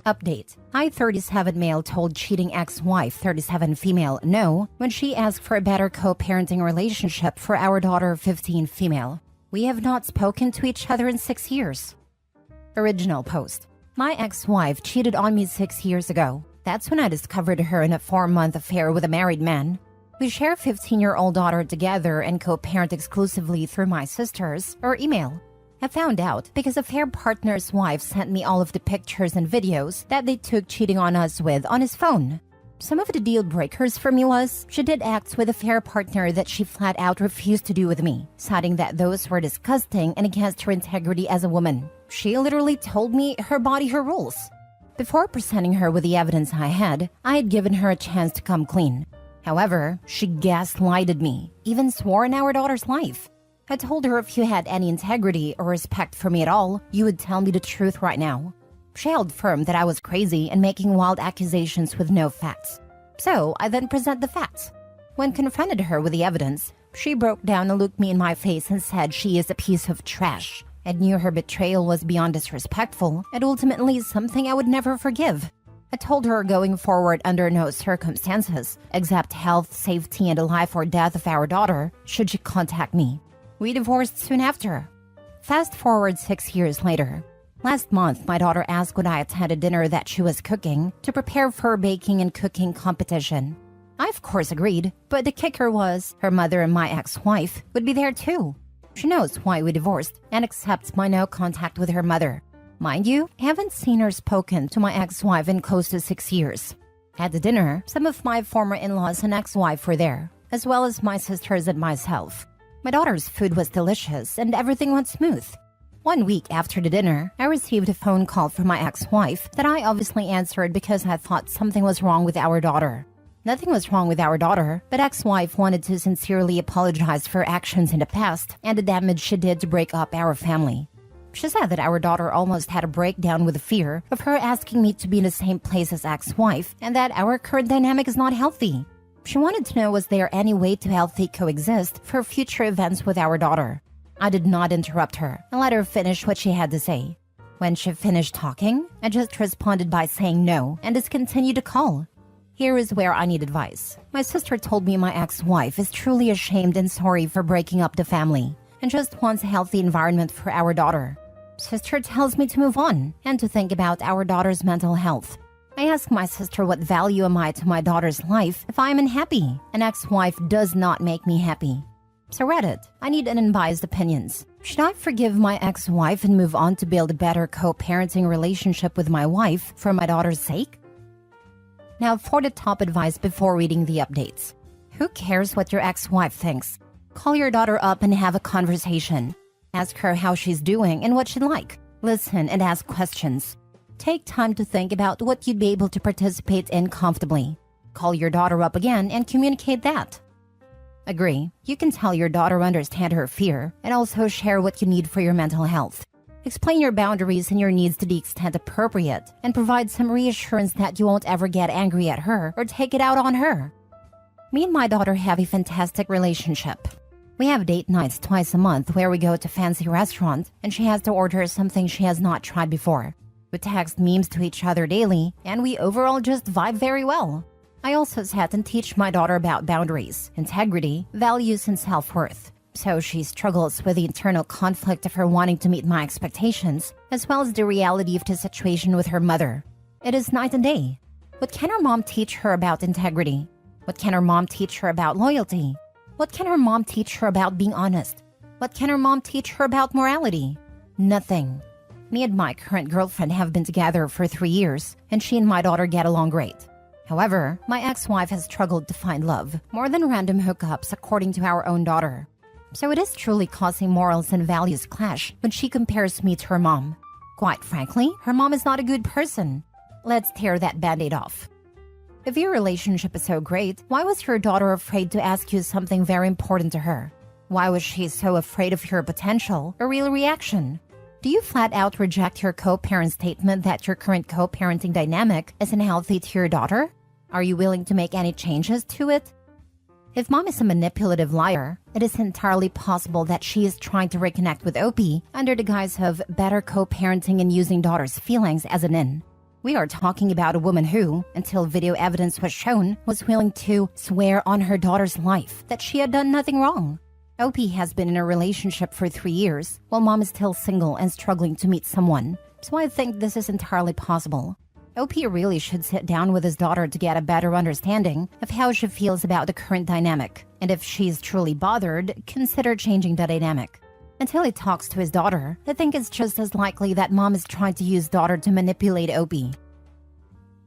Update. I, 37 male, told cheating ex-wife, 37 female, no when she asked for a better co-parenting relationship for our daughter, 15 female. We have not spoken to each other in 6 years. Original post. My ex-wife cheated on me 6 years ago. That's when I discovered her in a 4-month affair with a married man. We share a 15-year-old daughter together and co-parent exclusively through my sisters or email. I found out because a affair partner's wife sent me all of the pictures and videos that they took cheating on us with on his phone. Some of the deal breakers for me was she did acts with a affair partner that she flat out refused to do with me, citing that those were disgusting and against her integrity as a woman. She literally told me her body, her rules. Before presenting her with the evidence I had given her a chance to come clean. However, she gaslighted me, even swore in our daughter's life. I told her if you had any integrity or respect for me at all, you would tell me the truth right now. She held firm that I was crazy and making wild accusations with no facts. So I then present the facts. When confronted her with the evidence, she broke down and looked me in my face and said she is a piece of trash and knew her betrayal was beyond disrespectful and ultimately something I would never forgive. I told her going forward under no circumstances, except health, safety, and the life or death of our daughter, should she contact me. We divorced soon after. Fast forward 6 years later. Last month, my daughter asked would I attend a dinner that she was cooking to prepare for a baking and cooking competition. I of course agreed, but the kicker was her mother and my ex-wife would be there too. She knows why we divorced and accepts my no contact with her mother. Mind you, I haven't seen or spoken to my ex-wife in close to 6 years. At the dinner, some of my former in-laws and ex-wife were there, as well as my sisters and myself. My daughter's food was delicious and everything went smooth. 1 week after the dinner, I received a phone call from my ex-wife that I obviously answered because I thought something was wrong with our daughter. Nothing was wrong with our daughter, but ex-wife wanted to sincerely apologize for her actions in the past and the damage she did to break up our family. She said that our daughter almost had a breakdown with the fear of her asking me to be in the same place as ex-wife and that our current dynamic is not healthy. She wanted to know was there any way to healthy coexist for future events with our daughter. I did not interrupt her and let her finish what she had to say. When she finished talking, I just responded by saying no and discontinued the call. Here is where I need advice. My sister told me my ex-wife is truly ashamed and sorry for breaking up the family and just wants a healthy environment for our daughter. Sister tells me to move on and to think about our daughter's mental health. I ask my sister what value am I to my daughter's life if I am unhappy. An ex-wife does not make me happy. So Reddit, I need an unbiased opinions. Should I forgive my ex-wife and move on to build a better co-parenting relationship with my wife for my daughter's sake? Now for the top advice before reading the updates. Who cares what your ex-wife thinks? Call your daughter up and have a conversation. Ask her how she's doing and what she'd like. Listen and ask questions. Take time to think about what you'd be able to participate in comfortably. Call your daughter up again and communicate that. Agree. You can tell your daughter understand her fear and also share what you need for your mental health. Explain your boundaries and your needs to the extent appropriate and provide some reassurance that you won't ever get angry at her or take it out on her. Me and my daughter have a fantastic relationship. We have date nights twice a month where we go to fancy restaurants and she has to order something she has not tried before. We text memes to each other daily, and we overall just vibe very well. I also set and teach my daughter about boundaries, integrity, values, and self-worth. So she struggles with the internal conflict of her wanting to meet my expectations, as well as the reality of the situation with her mother. It is night and day. What can her mom teach her about integrity? What can her mom teach her about loyalty? What can her mom teach her about being honest? What can her mom teach her about morality? Nothing. Me and my current girlfriend have been together for 3 years, and she and my daughter get along great. However, my ex-wife has struggled to find love, more than random hookups according to our own daughter. So it is truly causing morals and values clash when she compares me to her mom. Quite frankly, her mom is not a good person. Let's tear that band-aid off. If your relationship is so great, why was your daughter afraid to ask you something very important to her? Why was she so afraid of your potential or real reaction? Do you flat out reject your co-parent statement that your current co-parenting dynamic is unhealthy to your daughter? Are you willing to make any changes to it? If mom is a manipulative liar, it is entirely possible that she is trying to reconnect with OP under the guise of better co-parenting and using daughter's feelings as an in. We are talking about a woman who, until video evidence was shown, was willing to swear on her daughter's life that she had done nothing wrong. OP has been in a relationship for 3 years, while mom is still single and struggling to meet someone, so I think this is entirely possible. OP really should sit down with his daughter to get a better understanding of how she feels about the current dynamic, and if she's truly bothered, consider changing the dynamic. Until he talks to his daughter, I think it's just as likely that mom is trying to use daughter to manipulate OP.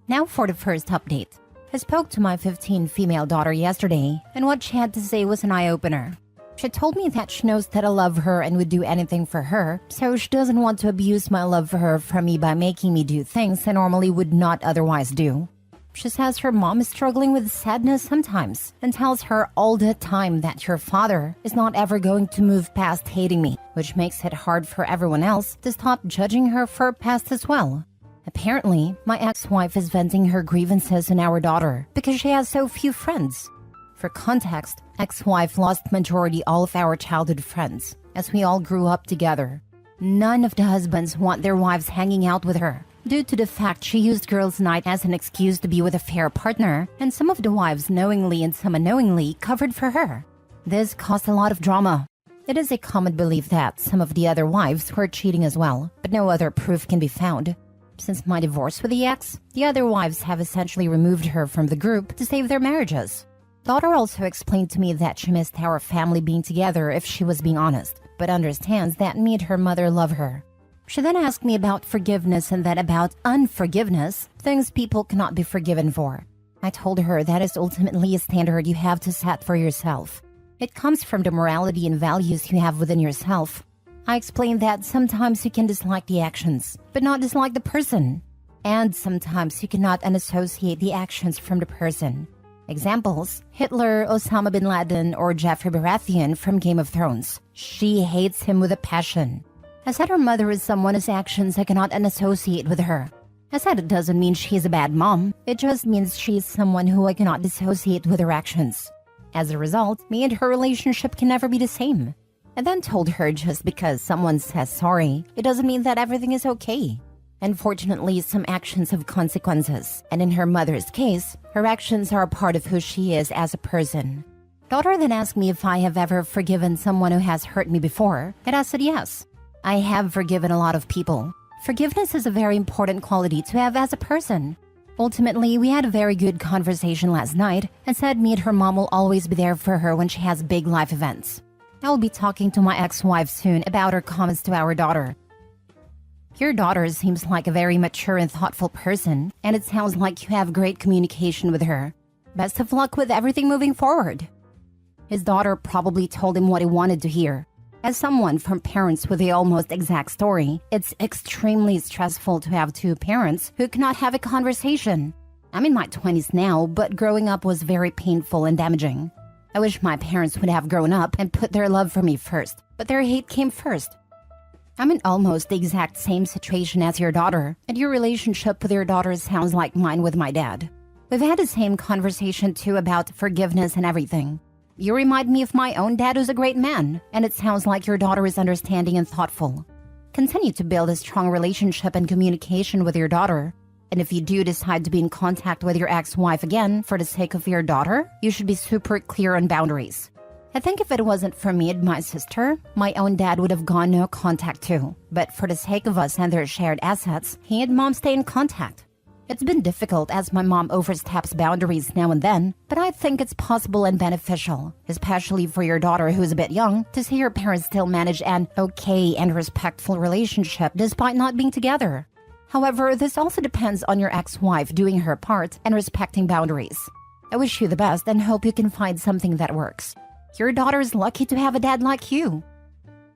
Now for the first update. I spoke to my 15 female daughter yesterday, and what she had to say was an eye-opener. She told me that she knows that I love her and would do anything for her, so she doesn't want to abuse my love for her from me by making me do things I normally would not otherwise do. She says her mom is struggling with sadness sometimes and tells her all the time that her father is not ever going to move past hating me, which makes it hard for everyone else to stop judging her for her past as well. Apparently, my ex-wife is venting her grievances on our daughter because she has so few friends. For context, ex-wife lost majority all of our childhood friends, as we all grew up together. None of the husbands want their wives hanging out with her, due to the fact she used girls' night as an excuse to be with a fair partner, and some of the wives knowingly and some unknowingly covered for her. This caused a lot of drama. It is a common belief that some of the other wives were cheating as well, but no other proof can be found. Since my divorce with the ex, the other wives have essentially removed her from the group to save their marriages. Daughter also explained to me that she missed our family being together if she was being honest, but understands that me and her mother love her. She then asked me about forgiveness and then about unforgiveness, things people cannot be forgiven for. I told her that is ultimately a standard you have to set for yourself. It comes from the morality and values you have within yourself. I explained that sometimes you can dislike the actions, but not dislike the person. And sometimes you cannot unassociate the actions from the person. Examples: Hitler, Osama bin Laden, or Jeffrey Baratheon from Game of Thrones. She hates him with a passion. I said her mother is someone whose actions I cannot unassociate with her. I said it doesn't mean she's a bad mom, it just means she's someone who I cannot dissociate with her actions. As a result, me and her relationship can never be the same. I then told her just because someone says sorry, it doesn't mean that everything is okay. Unfortunately, some actions have consequences, and in her mother's case, her actions are a part of who she is as a person. Daughter then asked me if I have ever forgiven someone who has hurt me before, and I said yes. I have forgiven a lot of people. Forgiveness is a very important quality to have as a person. Ultimately, we had a very good conversation last night and said me and her mom will always be there for her when she has big life events. I will be talking to my ex-wife soon about her comments to our daughter. Your daughter seems like a very mature and thoughtful person, and it sounds like you have great communication with her. Best of luck with everything moving forward. His daughter probably told him what he wanted to hear. As someone from parents with the almost exact story, it's extremely stressful to have two parents who cannot have a conversation. I'm in my 20s now, but growing up was very painful and damaging. I wish my parents would have grown up and put their love for me first, but their hate came first. I'm in almost the exact same situation as your daughter, and your relationship with your daughter sounds like mine with my dad. We've had the same conversation too about forgiveness and everything. You remind me of my own dad who's a great man, and it sounds like your daughter is understanding and thoughtful. Continue to build a strong relationship and communication with your daughter. And if you do decide to be in contact with your ex-wife again for the sake of your daughter, you should be super clear on boundaries. I think if it wasn't for me and my sister, my own dad would have gone no contact too. But for the sake of us and their shared assets, he and mom stay in contact. It's been difficult as my mom oversteps boundaries now and then, but I think it's possible and beneficial, especially for your daughter who's a bit young, to see her parents still manage an okay and respectful relationship despite not being together. However, this also depends on your ex-wife doing her part and respecting boundaries. I wish you the best and hope you can find something that works. Your daughter is lucky to have a dad like you.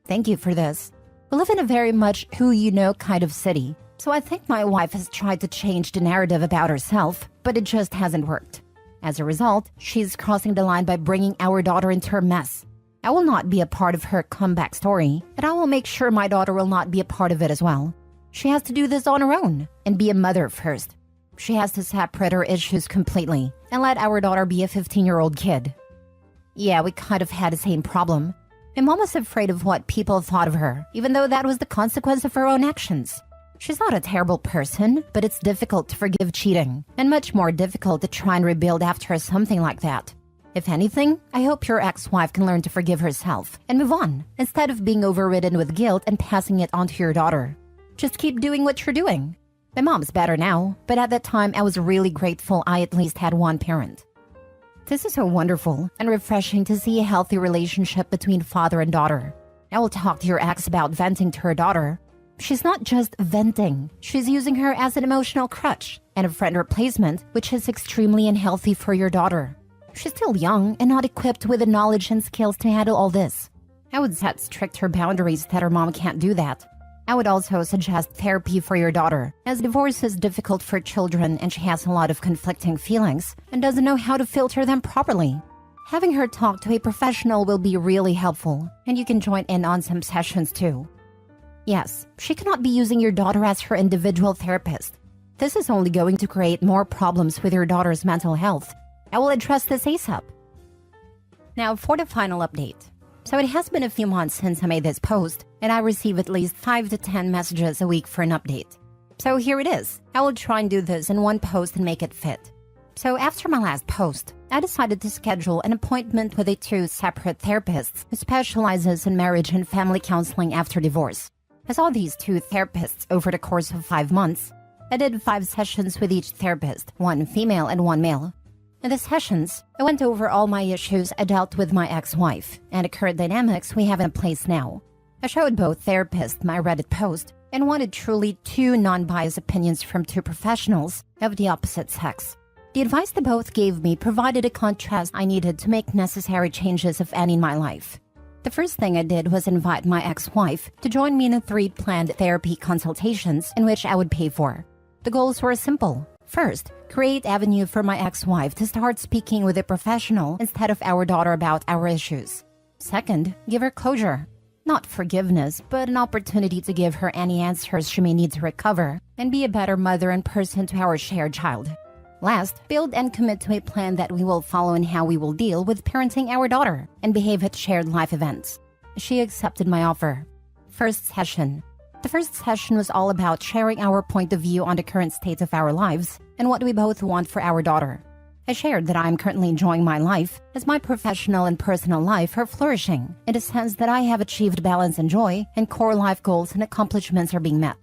Thank you for this. We live in a very much who-you-know kind of city, so I think my wife has tried to change the narrative about herself, but it just hasn't worked. As a result, she's crossing the line by bringing our daughter into her mess. I will not be a part of her comeback story, and I will make sure my daughter will not be a part of it as well. She has to do this on her own and be a mother first. She has to separate her issues completely and let our daughter be a 15-year-old kid. Yeah, we kind of had the same problem. My mom was afraid of what people thought of her, even though that was the consequence of her own actions. She's not a terrible person, but it's difficult to forgive cheating, and much more difficult to try and rebuild after something like that. If anything, I hope your ex-wife can learn to forgive herself and move on, instead of being overridden with guilt and passing it on to your daughter. Just keep doing what you're doing. My mom's better now, but at that time I was really grateful I at least had one parent. This is so wonderful and refreshing to see a healthy relationship between father and daughter. I will talk to your ex about venting to her daughter. She's not just venting, she's using her as an emotional crutch and a friend replacement, which is extremely unhealthy for your daughter. She's still young and not equipped with the knowledge and skills to handle all this. I would set stricter boundaries that her mom can't do that. I would also suggest therapy for your daughter, as divorce is difficult for children and she has a lot of conflicting feelings and doesn't know how to filter them properly. Having her talk to a professional will be really helpful, and you can join in on some sessions too. Yes, she cannot be using your daughter as her individual therapist. This is only going to create more problems with your daughter's mental health. I will address this ASAP. Now for the final update. So it has been a few months since I made this post, and I receive at least 5 to 10 messages a week for an update. So here it is. I will try and do this in one post and make it fit. So after my last post, I decided to schedule an appointment with 2 separate therapists who specializes in marriage and family counseling after divorce. I saw these 2 therapists over the course of 5 months. I did 5 sessions with each therapist, 1 female and 1 male. In the sessions, I went over all my issues I dealt with my ex-wife and the current dynamics we have in place now. I showed both therapists my Reddit post and wanted truly 2 non-biased opinions from 2 professionals of the opposite sex. The advice they both gave me provided a contrast I needed to make necessary changes, if any, in my life. The first thing I did was invite my ex-wife to join me in 3 planned therapy consultations in which I would pay for. The goals were simple. First, create avenue for my ex-wife to start speaking with a professional instead of our daughter about our issues. Second, give her closure. Not forgiveness, but an opportunity to give her any answers she may need to recover and be a better mother and person to our shared child. Last, build and commit to a plan that we will follow in how we will deal with parenting our daughter and behave at shared life events. She accepted my offer. First session. The first session was all about sharing our point of view on the current state of our lives and what we both want for our daughter. I shared that I am currently enjoying my life as my professional and personal life are flourishing in the sense that I have achieved balance and joy and core life goals and accomplishments are being met.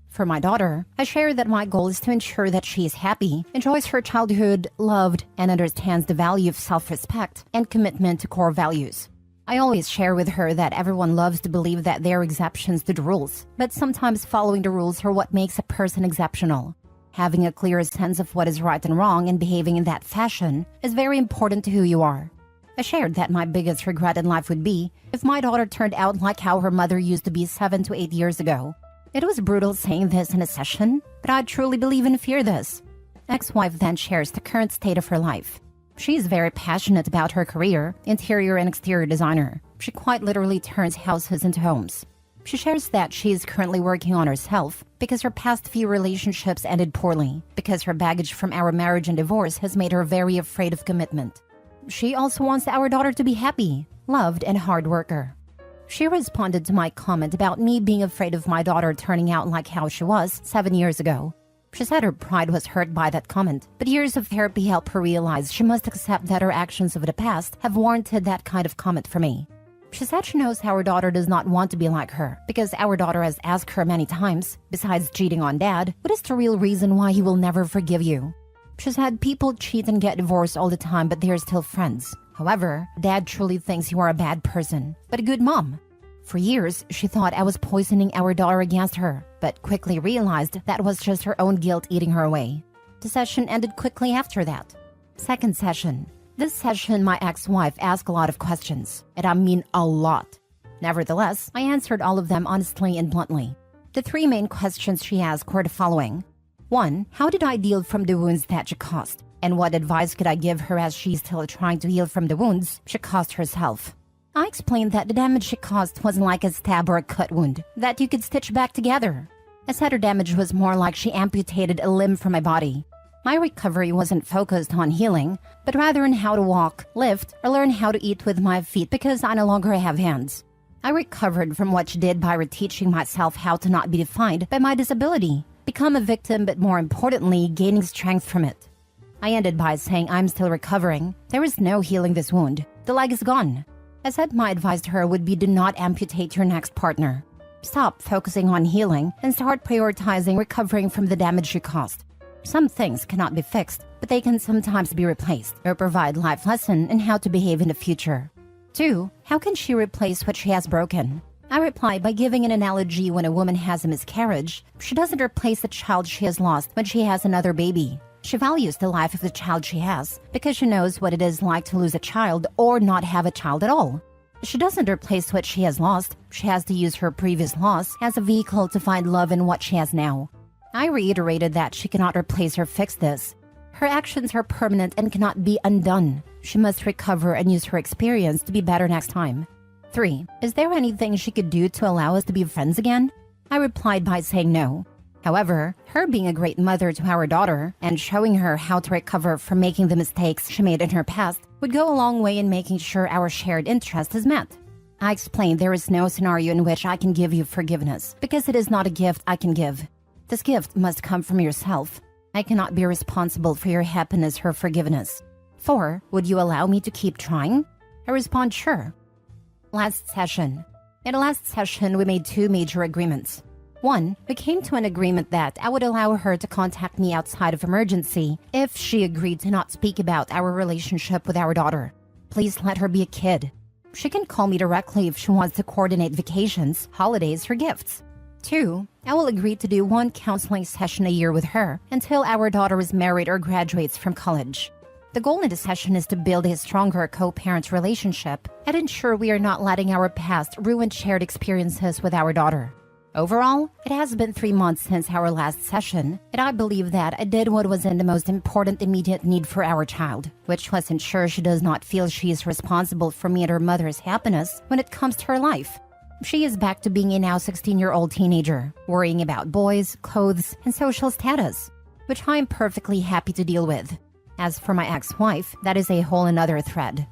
For my daughter, I share that my goal is to ensure that she is happy, enjoys her childhood, loved, and understands the value of self-respect and commitment to core values. I always share with her that everyone loves to believe that there are exceptions to the rules, but sometimes following the rules are what makes a person exceptional. Having a clear sense of what is right and wrong and behaving in that fashion is very important to who you are. I shared that my biggest regret in life would be if my daughter turned out like how her mother used to be 7 to 8 years ago. It was brutal saying this in a session, but I truly believe and fear this. Ex-wife then shares the current state of her life. She is very passionate about her career, interior and exterior designer. She quite literally turns houses into homes. She shares that she is currently working on herself because her past few relationships ended poorly, because her baggage from our marriage and divorce has made her very afraid of commitment. She also wants our daughter to be happy, loved, and a hard worker. She responded to my comment about me being afraid of my daughter turning out like how she was 7 years ago. She said her pride was hurt by that comment, but years of therapy helped her realize she must accept that her actions of the past have warranted that kind of comment from me. She said she knows our daughter does not want to be like her, because our daughter has asked her many times, besides cheating on dad, what is the real reason why he will never forgive you? She said people cheat and get divorced all the time, but they're still friends. However, dad truly thinks you are a bad person, but a good mom. For years, she thought I was poisoning our daughter against her, but quickly realized that was just her own guilt eating her away. The session ended quickly after that. Second session. This session, my ex-wife asked a lot of questions, and I mean a lot. Nevertheless, I answered all of them honestly and bluntly. The 3 main questions she asked were the following. 1. How did I deal from the wounds that she caused? And what advice could I give her as she's still trying to heal from the wounds she caused herself? I explained that the damage she caused wasn't like a stab or a cut wound that you could stitch back together. I said her damage was more like she amputated a limb from my body. My recovery wasn't focused on healing, but rather on how to walk, lift, or learn how to eat with my feet because I no longer have hands. I recovered from what she did by reteaching myself how to not be defined by my disability, become a victim, but more importantly, gaining strength from it. I ended by saying I'm still recovering. There is no healing this wound. The leg is gone. I said my advice to her would be do not amputate your next partner. Stop focusing on healing and start prioritizing recovering from the damage you caused. Some things cannot be fixed, but they can sometimes be replaced or provide life lesson in how to behave in the future. 2. How can she replace what she has broken? I reply by giving an analogy. When a woman has a miscarriage, she doesn't replace the child she has lost when she has another baby. She values the life of the child she has because she knows what it is like to lose a child or not have a child at all. She doesn't replace what she has lost. She has to use her previous loss as a vehicle to find love in what she has now. I reiterated that she cannot replace or fix this. Her actions are permanent and cannot be undone. She must recover and use her experience to be better next time. 3. Is there anything she could do to allow us to be friends again? I replied by saying no. However, her being a great mother to our daughter and showing her how to recover from making the mistakes she made in her past would go a long way in making sure our shared interest is met. I explained there is no scenario in which I can give you forgiveness because it is not a gift I can give. This gift must come from yourself. I cannot be responsible for your happiness or forgiveness. 4. Would you allow me to keep trying? I respond, sure. Last session. In the last session, we made 2 major agreements. 1. We came to an agreement that I would allow her to contact me outside of emergency if she agreed to not speak about our relationship with our daughter. Please let her be a kid. She can call me directly if she wants to coordinate vacations, holidays, or gifts. 2. I will agree to do 1 counseling session a year with her until our daughter is married or graduates from college. The goal in the session is to build a stronger co-parent relationship and ensure we are not letting our past ruin shared experiences with our daughter. Overall, it has been 3 months since our last session, and I believe that I did what was in the most important immediate need for our child, which was ensure she does not feel she is responsible for me and her mother's happiness when it comes to her life. She is back to being a now 16-year-old teenager, worrying about boys, clothes, and social status, which I am perfectly happy to deal with. As for my ex-wife, that is a whole another thread.